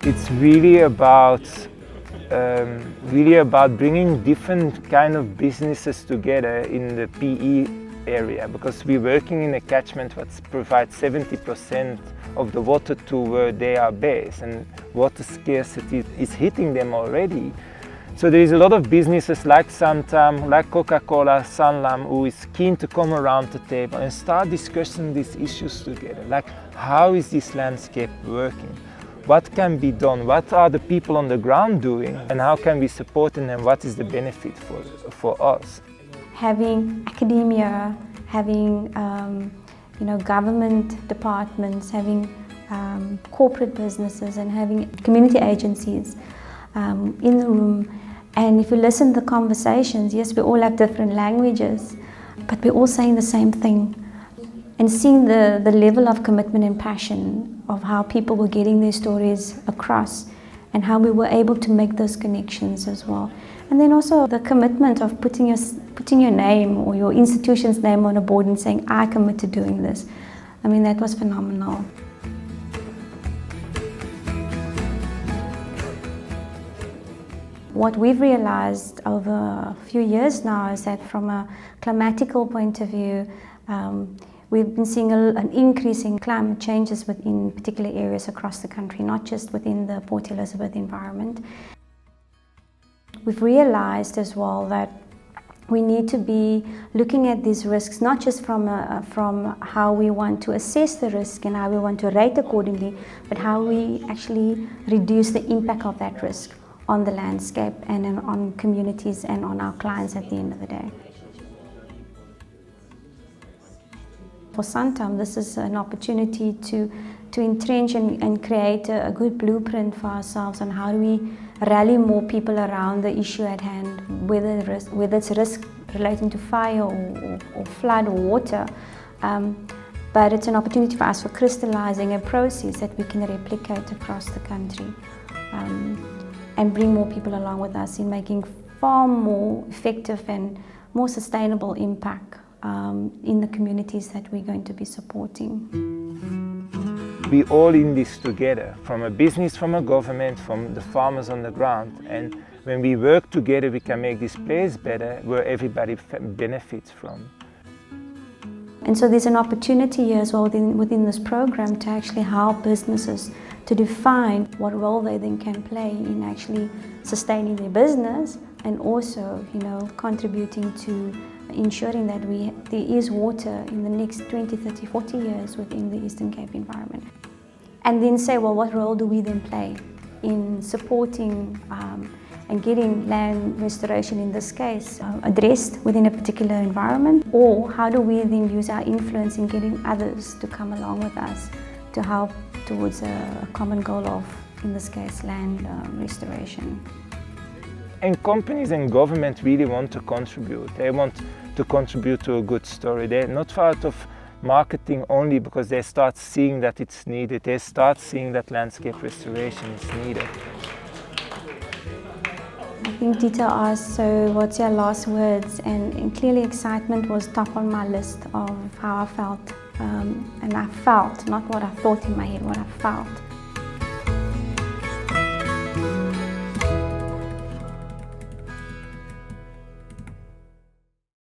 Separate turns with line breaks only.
It's really about bringing different kind of businesses together in the PE area, because we're working in a catchment that provides 70% of the water to where they are based, and water scarcity is hitting them already. So there is a lot of businesses like Santam, like Coca-Cola, Sanlam, who is keen to come around the table and start discussing these issues together. Like, how is this landscape working? What can be done? What are the people on the ground doing? And how can we support them? And what is the benefit for us?
Having academia, having government departments, having corporate businesses, and having community agencies in the room. And if you listen to the conversations, yes, we all have different languages, but we're all saying the same thing. And seeing the level of commitment and passion of how people were getting their stories across, and how we were able to make those connections as well. And then also the commitment of putting your name or your institution's name on a board and saying, I commit to doing this. I mean, that was phenomenal. What we've realized over a few years now is that from a climatical point of view, we've been seeing an increase in climate changes within particular areas across the country, not just within the Port Elizabeth environment. We've realized as well that we need to be looking at these risks, not just from how we want to assess the risk and how we want to rate accordingly, but how we actually reduce the impact of that risk on the landscape and on communities and on our clients at the end of the day. For Santam, this is an opportunity to entrench and create a good blueprint for ourselves on how do we rally more people around the issue at hand, whether it's risk relating to fire or flood or water. But it's an opportunity for us for crystallizing a process that we can replicate across the country and bring more people along with us in making far more effective and more sustainable impact in the communities that we're going to be supporting.
We're all in this together, from a business, from a government, from the farmers on the ground. And when we work together, we can make this place better, where everybody benefits from.
And so there's an opportunity here as well within this program to actually help businesses to define what role they then can play in actually sustaining their business, and also, contributing to ensuring that there is water in the next 20, 30, 40 years within the Eastern Cape environment. And then say, well, what role do we then play in supporting and getting land restoration, in this case, addressed within a particular environment? Or how do we then use our influence in getting others to come along with us to help towards a common goal of, in this case, land restoration?
And companies and government really want to contribute. They want to contribute to a good story. They're not out of marketing only because they start seeing that it's needed. They start seeing that landscape restoration is needed.
I think Dita asked, so what's your last words? And clearly excitement was top on my list of how I felt. And I felt, not what I thought in my head, what I felt.